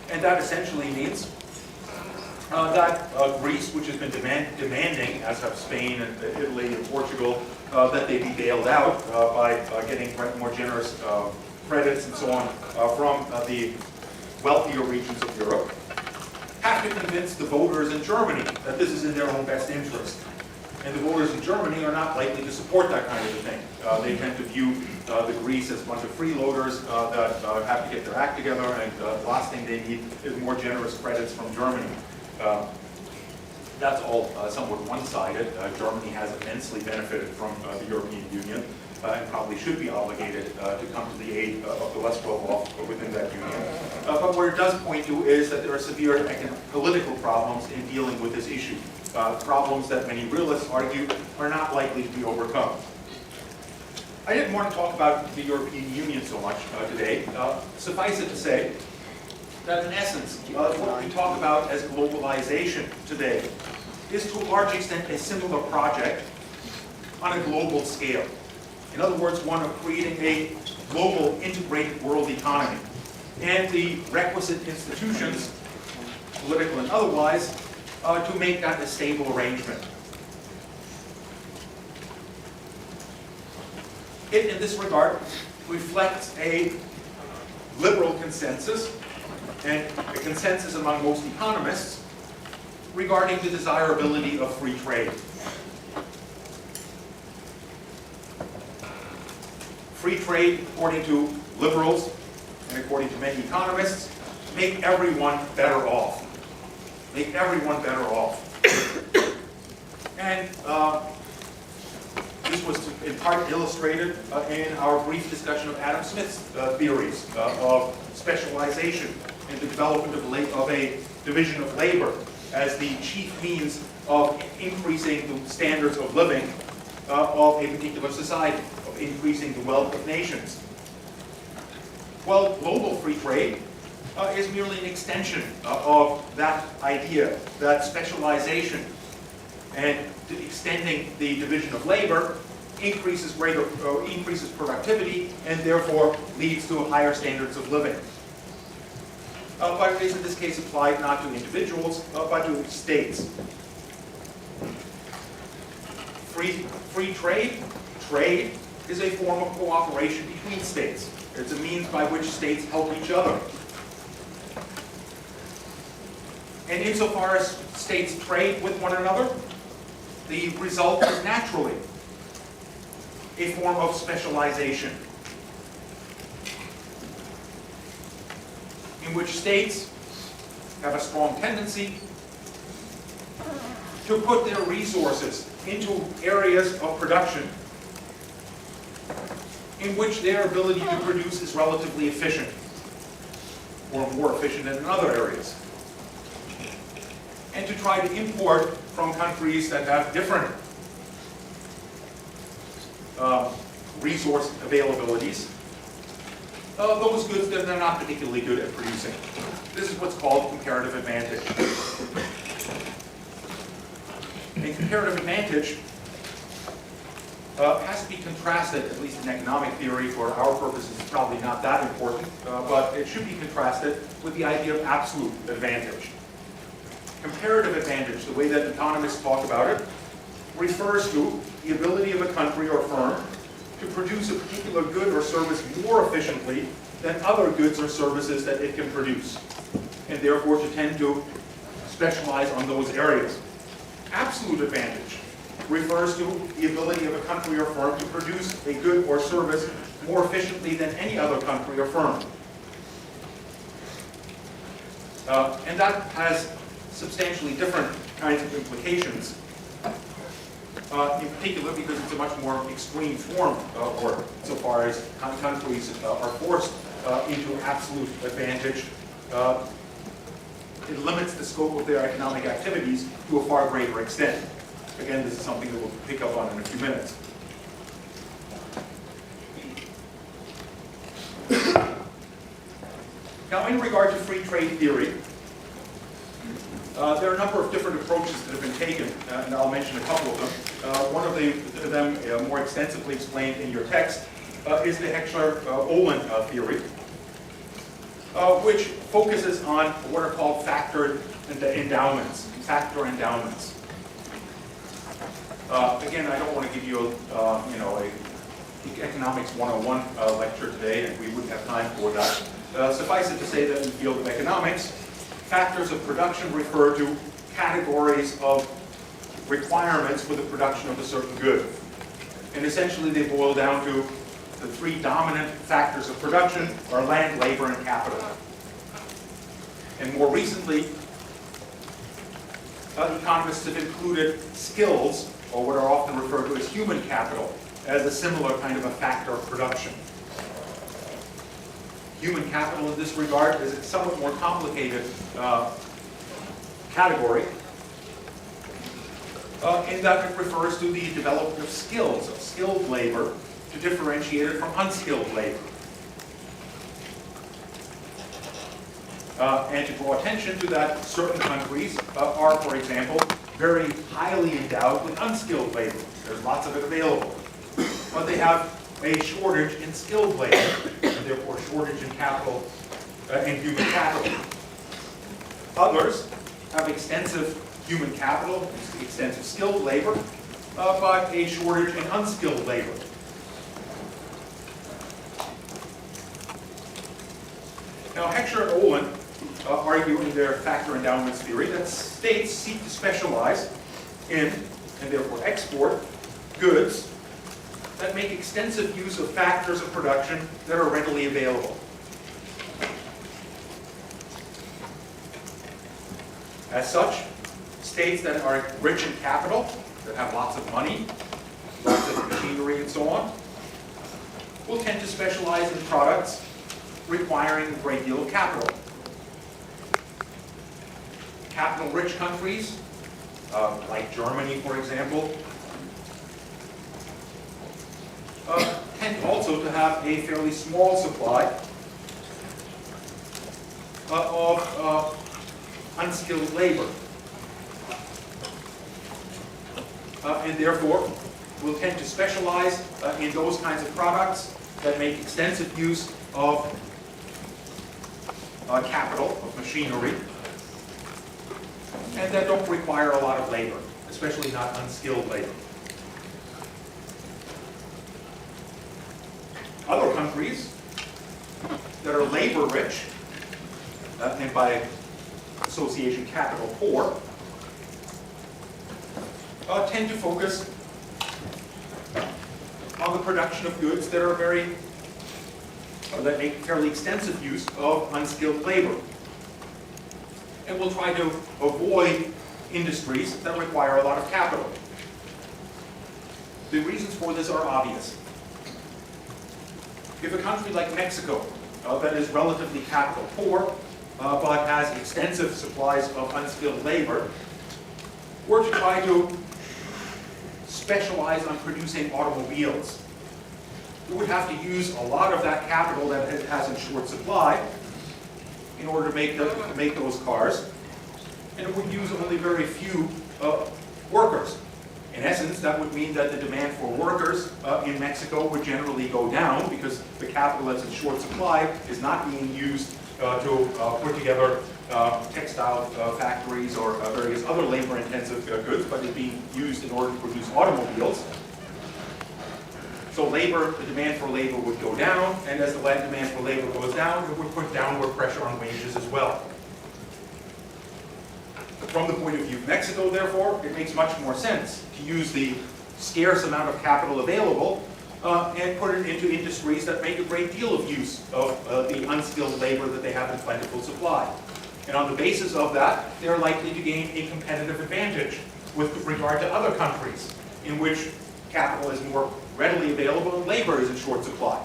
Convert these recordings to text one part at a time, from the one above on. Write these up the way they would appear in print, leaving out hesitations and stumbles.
And that essentially means that Greece, which has been demanding, as have Spain and Italy and Portugal, that they be bailed out by getting more generous credits and so on from the wealthier regions of Europe, have to convince the voters in Germany that this is in their own best interest. And the voters in Germany are not likely to support that kind of a thing. They tend to view the Greece as a bunch of freeloaders that have to get their act together, and the last thing they need is more generous credits from Germany. That's all somewhat one-sided. Germany has immensely benefited from the European Union and probably should be obligated to come to the aid of the less well-off within that union. But where it does point to is that there are severe political problems in dealing with this issue. Problems that many realists argue are not likely to be overcome. I didn't want to talk about the European Union so much today. Suffice it to say that in essence, what we talk about as globalization today is to a large extent a similar project on a global scale. In other words, one of creating a global integrated world economy and the requisite institutions, political and otherwise, to make that a stable arrangement. It, in this regard, reflects a liberal consensus and a consensus among most economists regarding the desirability of free trade. Free trade, according to liberals and according to many economists, make everyone better off. Make everyone better off. And this was in part illustrated in our brief discussion of Adam Smith's theories of specialization and the development of a division of labor as the chief means of increasing the standards of living of a particular society, of increasing the wealth of nations. Well, global free trade is merely an extension of that idea, that specialization, and extending the division of labor increases productivity and therefore leads to higher standards of living. But it is in this case applied not to individuals, but to states. Free trade is a form of cooperation between states. It's a means by which states help each other. And insofar as states trade with one another, the result is naturally a form of specialization, in which states have a strong tendency to put their resources into areas of production in which their ability to produce is relatively efficient, or more efficient than in other areas. And to try to import from countries that have different resource availabilities those goods that they're not particularly good at producing. This is what's called comparative advantage. A comparative advantage has to be contrasted, at least in economic theory, for our purposes it's probably not that important, but it should be contrasted with the idea of absolute advantage. Comparative advantage, the way that economists talk about it, refers to the ability of a country or firm to produce a particular good or service more efficiently than other goods or services that it can produce, and therefore to tend to specialize on those areas. Absolute advantage refers to the ability of a country or firm to produce a good or service more efficiently than any other country or firm. And that has substantially different kinds of implications, in particular because it's a much more extreme form of work, so far as countries are forced into absolute advantage. It limits the scope of their economic activities to a far greater extent. Again, this is something that we'll pick up on in a few minutes. Now, in regard to free trade theory, there are a number of different approaches that have been taken, and I'll mention a couple of them. One of them, more extensively explained in your text, is the Heckscher-Ohlin theory, which focuses on what are called factor endowments. Again, I don't want to give you a economics 101 lecture today, and we wouldn't have time for that. Suffice it to say that in the field of economics, factors of production refer to categories of requirements for the production of a certain good. And essentially they boil down to the three dominant factors of production are land, labor, and capital. And more recently, economists have included skills, or what are often referred to as human capital, as a similar kind of a factor of production. Human capital in this regard is a somewhat more complicated category in that it refers to the development of skills, of skilled labor, to differentiate it from unskilled labor. And to draw attention to that, certain countries are, for example, very highly endowed with unskilled labor. There's lots of it available. But they have a shortage in skilled labor, and therefore shortage in capital, in human capital. Others have extensive human capital, extensive skilled labor, but a shortage in unskilled labor. Now, Heckscher and Olin argue in their factor endowments theory that states seek to specialize in, and therefore export, goods that make extensive use of factors of production that are readily available. As such, states that are rich in capital, that have lots of money, lots of machinery and so on, will tend to specialize in products requiring a great deal of capital. Capital-rich countries, like Germany, for example, tend also to have a fairly small supply of unskilled labor. And therefore, will tend to specialize in those kinds of products that make extensive use of capital, of machinery, and that don't require a lot of labor, especially not unskilled labor. Other countries that are labor rich, and by association capital poor, tend to focus on the production of goods that are that make fairly extensive use of unskilled labor. And will try to avoid industries that require a lot of capital. The reasons for this are obvious. If a country like Mexico, that is relatively capital poor, but has extensive supplies of unskilled labor, were to try to specialize on producing automobiles, it would have to use a lot of that capital that it has in short supply in order to make those cars, and it would use only very few workers. In essence, that would mean that the demand for workers in Mexico would generally go down because the capital that's in short supply is not being used to put together textile factories or various other labor-intensive goods, but is being used in order to produce automobiles. So labor, the demand for labor would go down, and as the demand for labor goes down, it would put downward pressure on wages as well. From the point of view of Mexico, therefore, it makes much more sense to use the scarce amount of capital available and put it into industries that make a great deal of use of the unskilled labor that they have in plentiful supply. And on the basis of that, they're likely to gain a competitive advantage with regard to other countries in which capital is more readily available and labor is in short supply.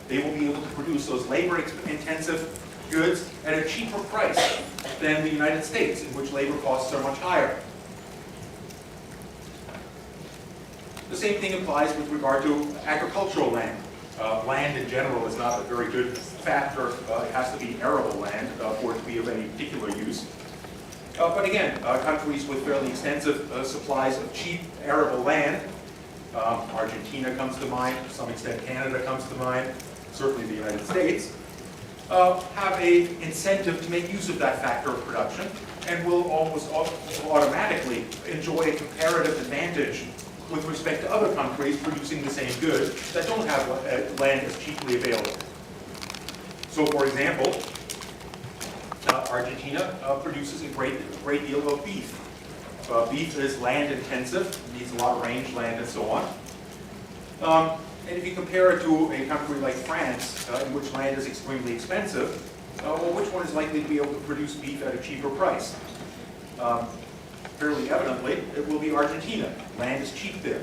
They will be able to produce those labor-intensive goods at a cheaper price than the United States, in which labor costs are much higher. The same thing applies with regard to agricultural land. Land in general is not a very good factor. It has to be arable land for it to be of any particular use. But again, countries with fairly extensive supplies of cheap arable land, Argentina comes to mind, to some extent Canada comes to mind, certainly the United States, have an incentive to make use of that factor of production and will almost automatically enjoy a comparative advantage with respect to other countries producing the same goods that don't have land as cheaply available. So, for example, Argentina produces a great deal of beef. Beef is land intensive, needs a lot of range land and so on. And if you compare it to a country like France, in which land is extremely expensive, well, which one is likely to be able to produce beef at a cheaper price? Fairly evidently, it will be Argentina. Land is cheap there.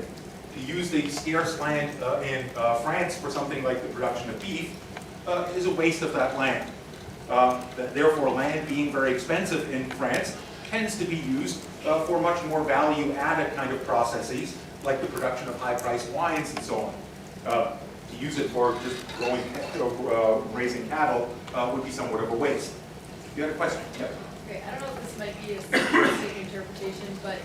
To use the scarce land in France for something like the production of beef is a waste of that land. Therefore, land being very expensive in France tends to be used for much more value-added kind of processes, like the production of high-priced wines and so on. To use it for just raising cattle would be somewhat of a waste. You had a question? Yep. Okay, I don't know if this might be a simplistic interpretation, but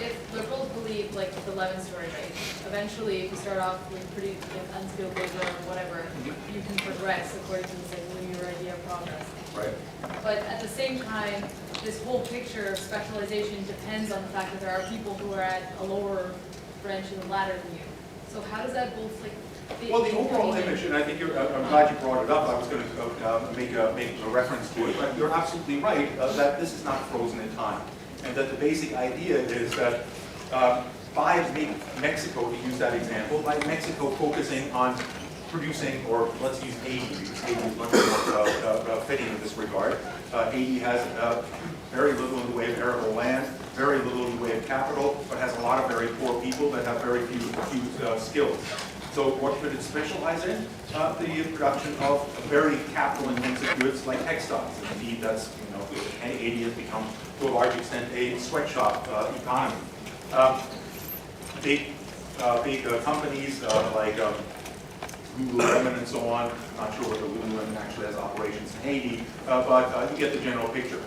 if liberals believe, like the Levin story, right? Eventually, if you start off with pretty unskilled labor or whatever, you can progress according to this like linear idea of progress. Right. But at the same time, this whole picture of specialization depends on the fact that there are people who are at a lower branch of the ladder than you. So how does that both like fit? Well, the overall image, and I think I'm glad you brought it up. I was going to make a reference to it, but you're absolutely right that this is not frozen in time, and that the basic idea is that by Mexico, to use that example, by Mexico focusing on producing, or let's use Haiti, because Haiti is much more fitting in this regard. Haiti has very little in the way of arable land, very little in the way of capital, but has a lot of very poor people that have very few skills. So what should it specialize in? The production of very capital-intensive goods like textiles. Indeed, that's, Haiti has become, to a large extent, a sweatshop economy. Big companies like Lululemon and so on. I'm not sure whether Lululemon actually has operations in Haiti, but you get the general picture.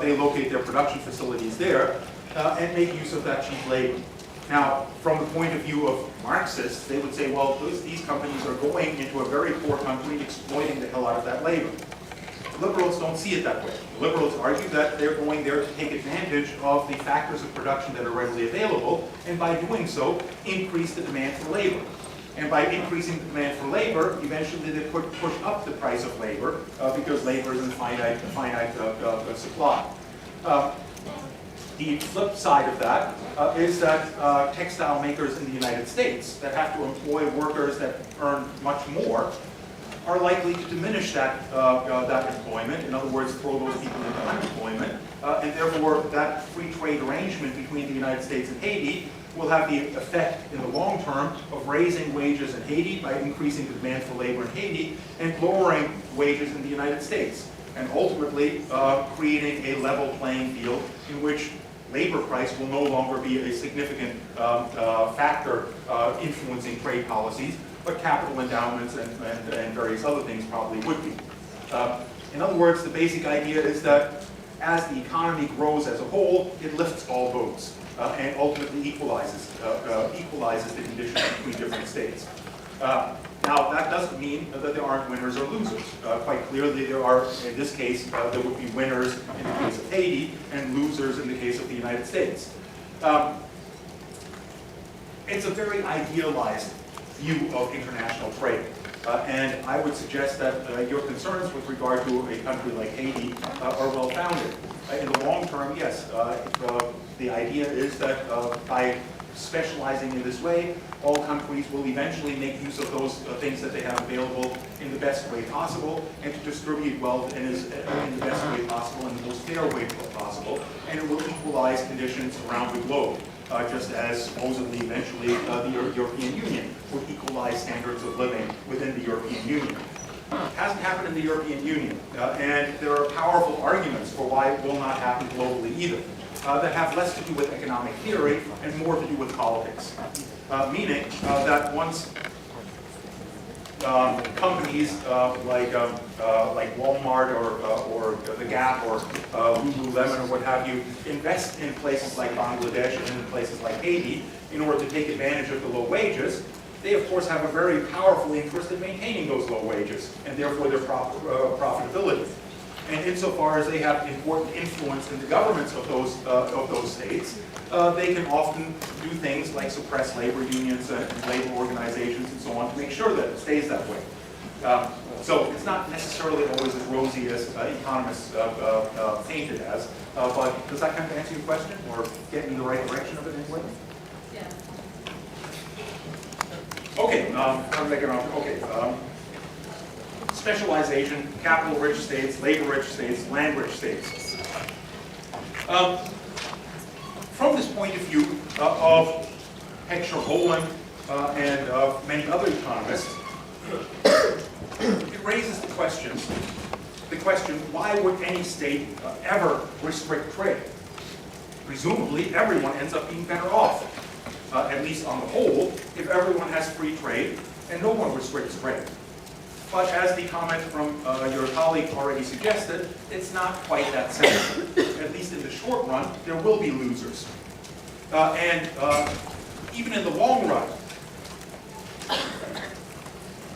They locate their production facilities there and make use of that cheap labor. Now, from the point of view of Marxists, they would say, well, these companies are going into a very poor country and exploiting the hell out of that labor. Liberals don't see it that way. Liberals argue that they're going there to take advantage of the factors of production that are readily available, and by doing so, increase the demand for labor. And by increasing the demand for labor, eventually they push up the price of labor because labor is in finite supply. The flip side of that is that textile makers in the United States that have to employ workers that earn much more are likely to diminish that employment. In other words, throw those people into unemployment. And therefore, that free trade arrangement between the United States and Haiti will have the effect in the long term of raising wages in Haiti by increasing the demand for labor in Haiti and lowering wages in the United States, and ultimately creating a level playing field in which labor price will no longer be a significant factor influencing trade policies, but capital endowments and various other things probably would be. In other words, the basic idea is that as the economy grows as a whole, it lifts all boats and ultimately equalizes the conditions between different states. Now, that doesn't mean that there aren't winners or losers. Quite clearly, there are, in this case, there would be winners in the case of Haiti and losers in the case of the United States. It's a very idealized view of international trade. And I would suggest that your concerns with regard to a country like Haiti are well-founded. In the long term, yes, the idea is that by specializing in this way, all countries will eventually make use of those things that they have available in the best way possible, and to distribute wealth in the best way possible, in the most fair way possible, and it will equalize conditions around the globe, just as supposedly eventually the European Union would equalize standards of living within the European Union. It hasn't happened in the European Union, and there are powerful arguments for why it will not happen globally either. That have less to do with economic theory and more to do with politics. Meaning that once companies like Walmart or the Gap or Lululemon or what have you invest in places like Bangladesh and in places like Haiti in order to take advantage of the low wages, they of course have a very powerful interest in maintaining those low wages and therefore their profitability. And insofar as they have important influence in the governments of those states, they can often do things like suppress labor unions and labor organizations and so on to make sure that it stays that way. So it's not necessarily always as rosy as economists paint it as, but does that kind of answer your question or get in the right direction of it anyway? Yeah. Okay, how to make it on? Okay. Specialization, capital-rich states, labor-rich states, land-rich states. From this point of view of Heckscher Boland and of many other economists, it raises the question, why would any state ever restrict trade? Presumably, everyone ends up being better off, at least on the whole, if everyone has free trade and no one restricts trade. But as the comment from your colleague already suggested, it's not quite that simple. At least in the short run, there will be losers. And even in the long run,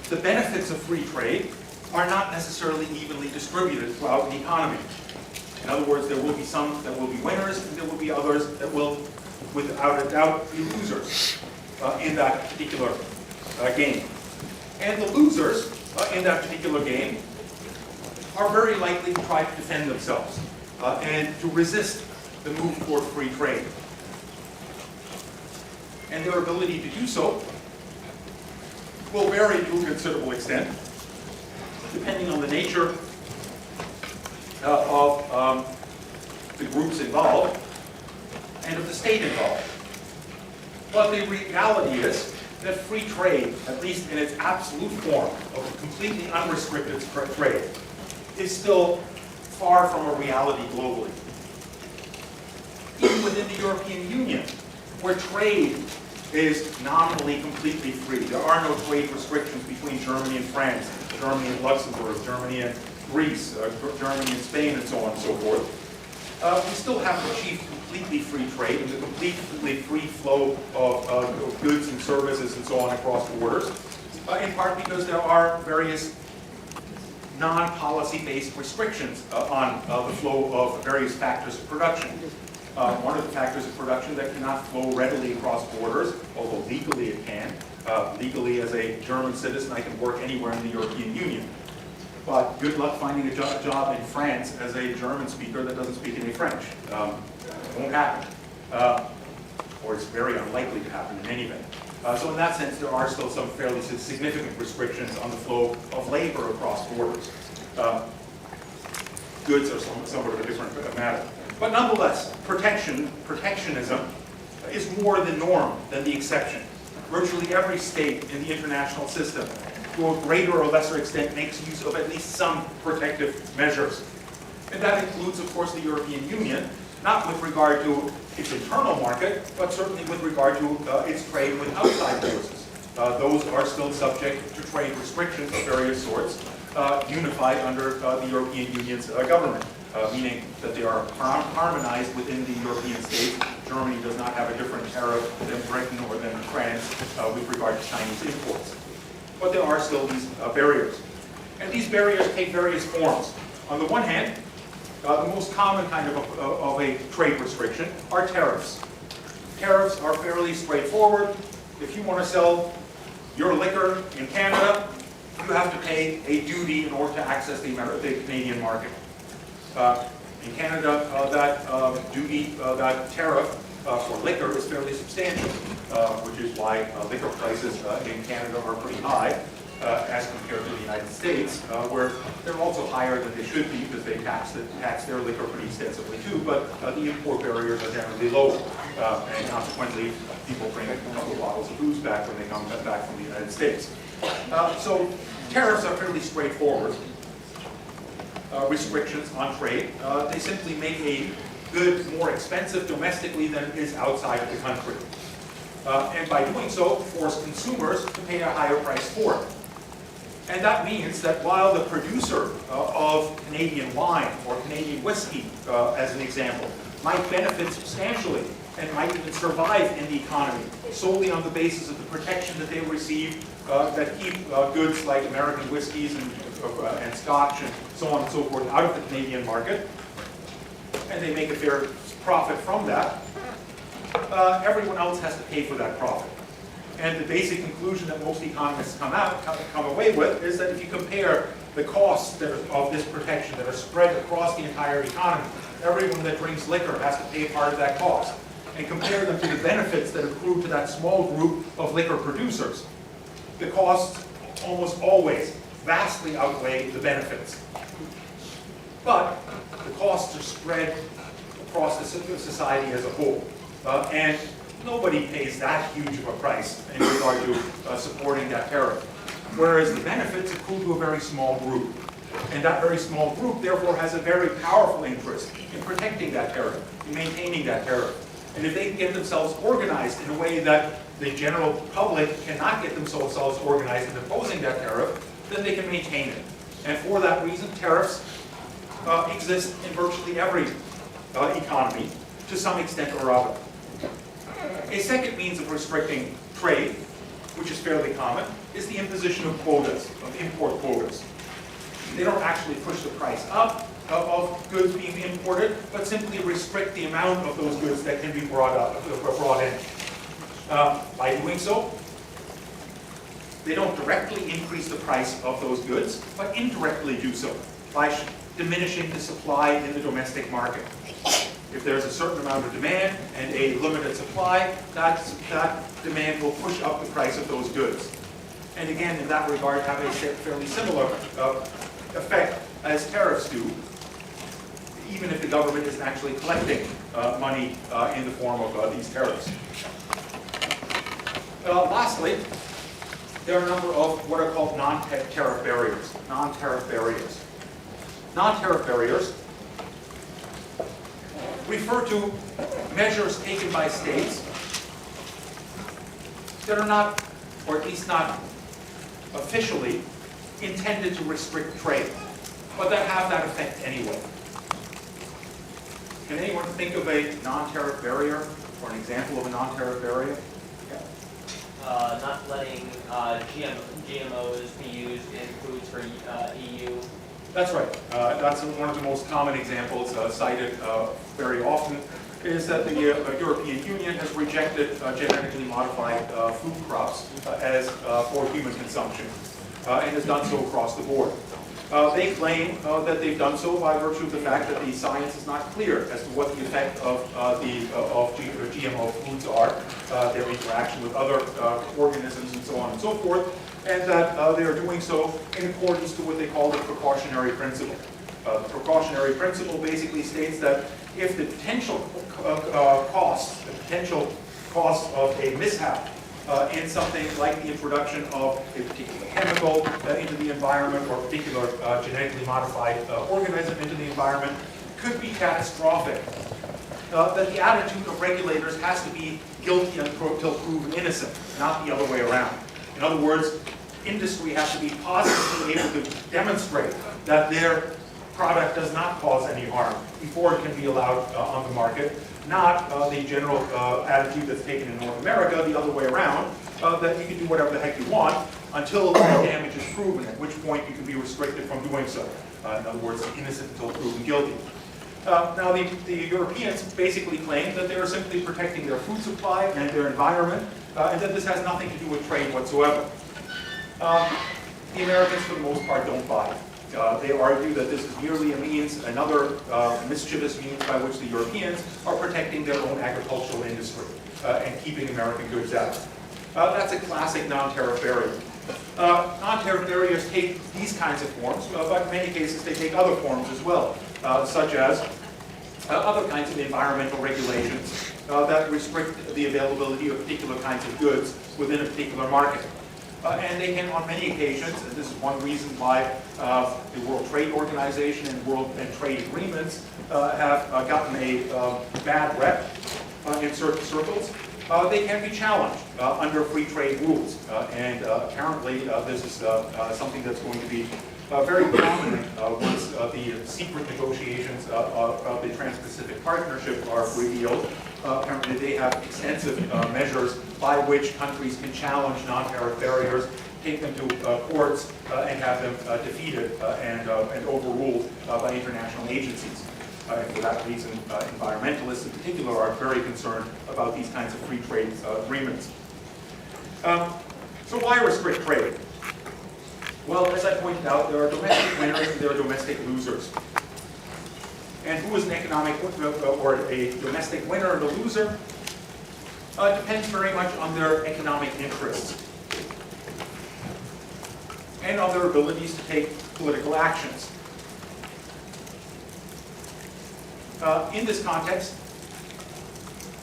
the benefits of free trade are not necessarily evenly distributed throughout the economy. In other words, there will be some that will be winners, and there will be others that will, without a doubt, be losers in that particular game. And the losers in that particular game are very likely to try to defend themselves and to resist the move toward free trade. And their ability to do so will vary to a considerable extent, depending on the nature of the groups involved and of the state involved. But the reality is that free trade, at least in its absolute form of completely unrestricted trade, is still far from a reality globally. Even within the European Union, where trade is nominally completely free, there are no trade restrictions between Germany and France, Germany and Luxembourg, Germany and Greece, Germany and Spain, and so on and so forth. We still haven't achieved completely free trade and the completely free flow of goods and services and so on across borders, in part because there are various non-policy-based restrictions on the flow of various factors of production. One of the factors of production that cannot flow readily across borders, although legally it can. Legally, as a German citizen, I can work anywhere in the European Union. But good luck finding a job in France as a German speaker that doesn't speak any French. It won't happen. Or it's very unlikely to happen in any event. So in that sense, there are still some fairly significant restrictions on the flow of labor across borders. Goods are somewhat of a different matter. But nonetheless, protectionism is more the norm than the exception. Virtually every state in the international system, to a greater or lesser extent, makes use of at least some protective measures. And that includes, of course, the European Union, not with regard to its internal market, but certainly with regard to its trade with outside forces. Those are still subject to trade restrictions of various sorts, unified under the European Union's government, meaning that they are harmonized within the European states. Germany does not have a different tariff than Britain or than France with regard to Chinese imports. But there are still these barriers. And these barriers take various forms. On the one hand, the most common kind of a trade restriction are tariffs. Tariffs are fairly straightforward. If you want to sell your liquor in Canada, you have to pay a duty in order to access the Canadian market. In Canada, that duty, that tariff for liquor is fairly substantial, which is why liquor prices in Canada are pretty high as compared to the United States, where they're also higher than they should be because they tax their liquor pretty extensively too, but the import barriers are generally lower, and consequently people bring a couple of bottles of booze back when they come back from the United States. So tariffs are fairly straightforward. Restrictions on trade. They simply make a good more expensive domestically than it is outside of the country. And by doing so, force consumers to pay a higher price for it. And that means that while the producer of Canadian wine or Canadian whiskey, as an example, might benefit substantially and might even survive in the economy solely on the basis of the protection that they receive that keep goods like American whiskeys and scotch and so on and so forth out of the Canadian market, and they make a fair profit from that. Everyone else has to pay for that profit. And the basic conclusion that most economists come away with is that if you compare the costs of this protection that are spread across the entire economy, everyone that drinks liquor has to pay part of that cost, and compare them to the benefits that accrue to that small group of liquor producers, the costs almost always vastly outweigh the benefits. But the costs are spread across the society as a whole. And nobody pays that huge of a price in regard to supporting that tariff. Whereas the benefits accrue to a very small group. And that very small group, therefore, has a very powerful interest in protecting that tariff, in maintaining that tariff. And if they can get themselves organized in a way that the general public cannot get themselves organized in opposing that tariff, then they can maintain it. And for that reason, tariffs exist in virtually every economy to some extent or other. A second means of restricting trade, which is fairly common, is the imposition of quotas, of import quotas. They don't actually push the price up of goods being imported, but simply restrict the amount of those goods that can be brought in. By doing so, they don't directly increase the price of those goods, but indirectly do so by diminishing the supply in the domestic market. If there's a certain amount of demand and a limited supply, that demand will push up the price of those goods. And again, in that regard, have a fairly similar effect as tariffs do, even if the government isn't actually collecting money in the form of these tariffs. Lastly, there are a number of what are called non-tariff barriers. Non-tariff barriers. Non-tariff barriers refer to measures taken by states that are not, or at least not officially, intended to restrict trade, but that have that effect anyway. Can anyone think of a non-tariff barrier, or an example of a non-tariff barrier? Yeah. Not letting GMOs be used in foods for EU. That's right. That's one of the most common examples cited very often, is that the European Union has rejected genetically modified food crops as for human consumption, and has done so across the board. They claim that they've done so by virtue of the fact that the science is not clear as to what the effect of GMO foods are, their interaction with other organisms and so on and so forth, and that they are doing so in accordance to what they call the precautionary principle. The precautionary principle basically states that if the potential costs of a mishap in something like the introduction of a particular chemical into the environment, or a particular genetically modified organism into the environment, could be catastrophic, that the attitude of regulators has to be guilty until proven innocent, not the other way around. In other words, industry has to be positively able to demonstrate that their product does not cause any harm before it can be allowed on the market, not the general attitude that's taken in North America, the other way around, that you can do whatever the heck you want until the damage is proven, at which point you can be restricted from doing so. In other words, innocent until proven guilty. Now, the Europeans basically claim that they are simply protecting their food supply and their environment, and that this has nothing to do with trade whatsoever. The Americans, for the most part, don't buy it. They argue that this is merely a means, another mischievous means by which the Europeans are protecting their own agricultural industry and keeping American goods out. That's a classic non-tariff barrier. Non-tariff barriers take these kinds of forms, but in many cases they take other forms as well, such as other kinds of environmental regulations that restrict the availability of particular kinds of goods within a particular market. And they can, on many occasions, and this is one reason why the World Trade Organization and trade agreements have gotten a bad rep in certain circles, they can be challenged under free trade rules. And apparently this is something that's going to be very prominent once the secret negotiations of the Trans-Pacific Partnership are revealed, apparently they have extensive measures by which countries can challenge non-tariff barriers, take them to courts, and have them defeated and overruled by international agencies. And for that reason, environmentalists in particular are very concerned about these kinds of free trade agreements. So why restrict trade? Well, as I pointed out, there are domestic winners and there are domestic losers. And who is an economic or a domestic winner or a loser depends very much on their economic interests and on their abilities to take political actions. In this context,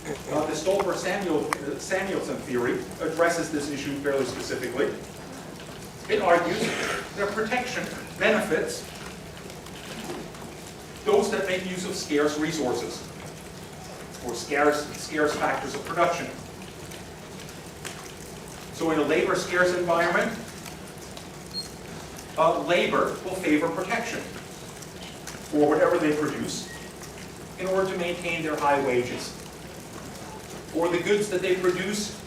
the Stolper-Samuelson theory addresses this issue fairly specifically. It argues that protection benefits those that make use of scarce resources or scarce factors of production. So in a labor-scarce environment, labor will favor protection for whatever they produce in order to maintain their high wages. For the goods that they produce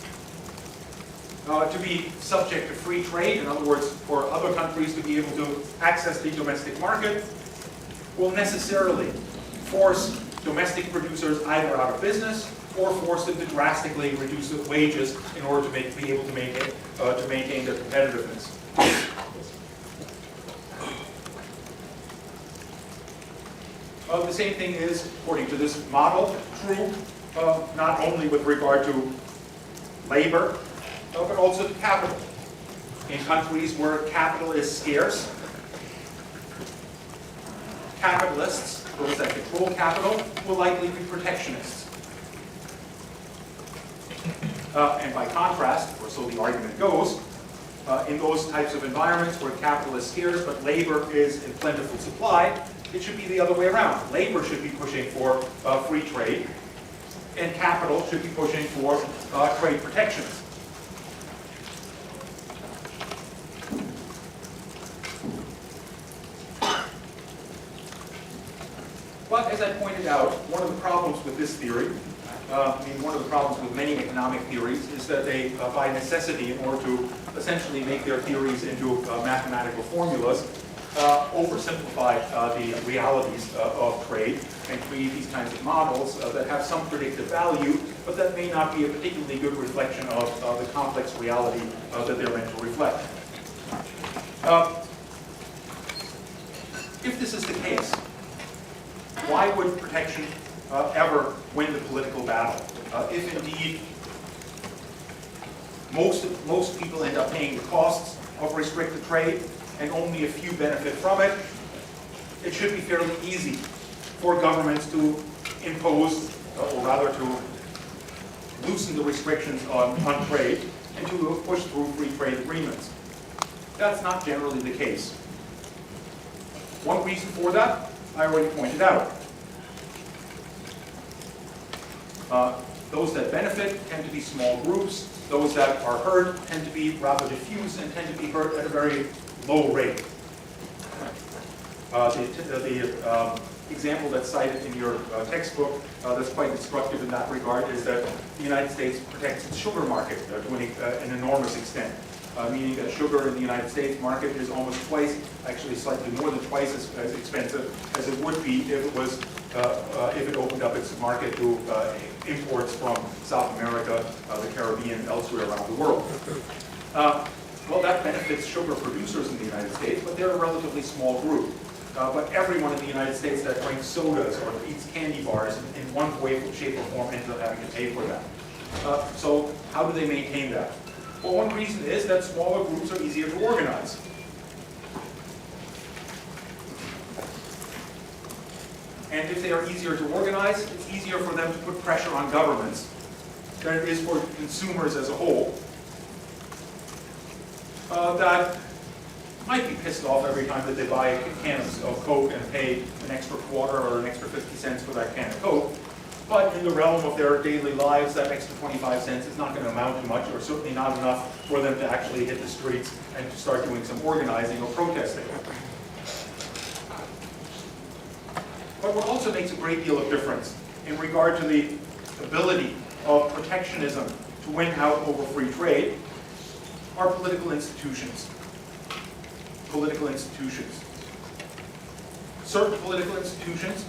to be subject to free trade, in other words, for other countries to be able to access the domestic market, will necessarily force domestic producers either out of business or force them to drastically reduce their wages in order to be able to maintain their competitiveness. The same thing is, according to this model, true not only with regard to labor, but also to capital. In countries where capital is scarce, capitalists, those that control capital, will likely be protectionists. And by contrast, or so the argument goes, in those types of environments where capital is scarce but labor is in plentiful supply, it should be the other way around. Labor should be pushing for free trade, and capital should be pushing for trade protections. But as I pointed out, one of the problems with this theory, one of the problems with many economic theories, is that they, by necessity, in order to essentially make their theories into mathematical formulas, oversimplify the realities of trade and create these kinds of models that have some predictive value, but that may not be a particularly good reflection of the complex reality that they're meant to reflect. If this is the case, why would protection ever win the political battle? If indeed most people end up paying the costs of restricted trade and only a few benefit from it, it should be fairly easy for governments to impose, or rather to loosen the restrictions on trade and to push through free trade agreements. That's not generally the case. One reason for that, I already pointed out. Those that benefit tend to be small groups. Those that are hurt tend to be rather diffuse and tend to be hurt at a very low rate. The example that's cited in your textbook that's quite instructive in that regard is that the United States protects its sugar market to an enormous extent. Meaning that sugar in the United States market is almost twice, actually slightly more than twice as expensive as it would be if it was if it opened up its market to imports from South America, the Caribbean, and elsewhere around the world. Well, that benefits sugar producers in the United States, but they're a relatively small group. But everyone in the United States that drinks sodas or eats candy bars in one way, shape, or form ends up having to pay for that. So how do they maintain that? Well, one reason is that smaller groups are easier to organize. And if they are easier to organize, it's easier for them to put pressure on governments than it is for consumers as a whole. That might be pissed off every time that they buy a can of Coke and pay an extra quarter or an extra 50 cents for that can of Coke. But in the realm of their daily lives, that extra 25 cents is not going to amount to much, or certainly not enough for them to actually hit the streets and to start doing some organizing or protesting. But what also makes a great deal of difference in regard to the ability of protectionism to win out over free trade are political institutions. Political institutions. Certain political institutions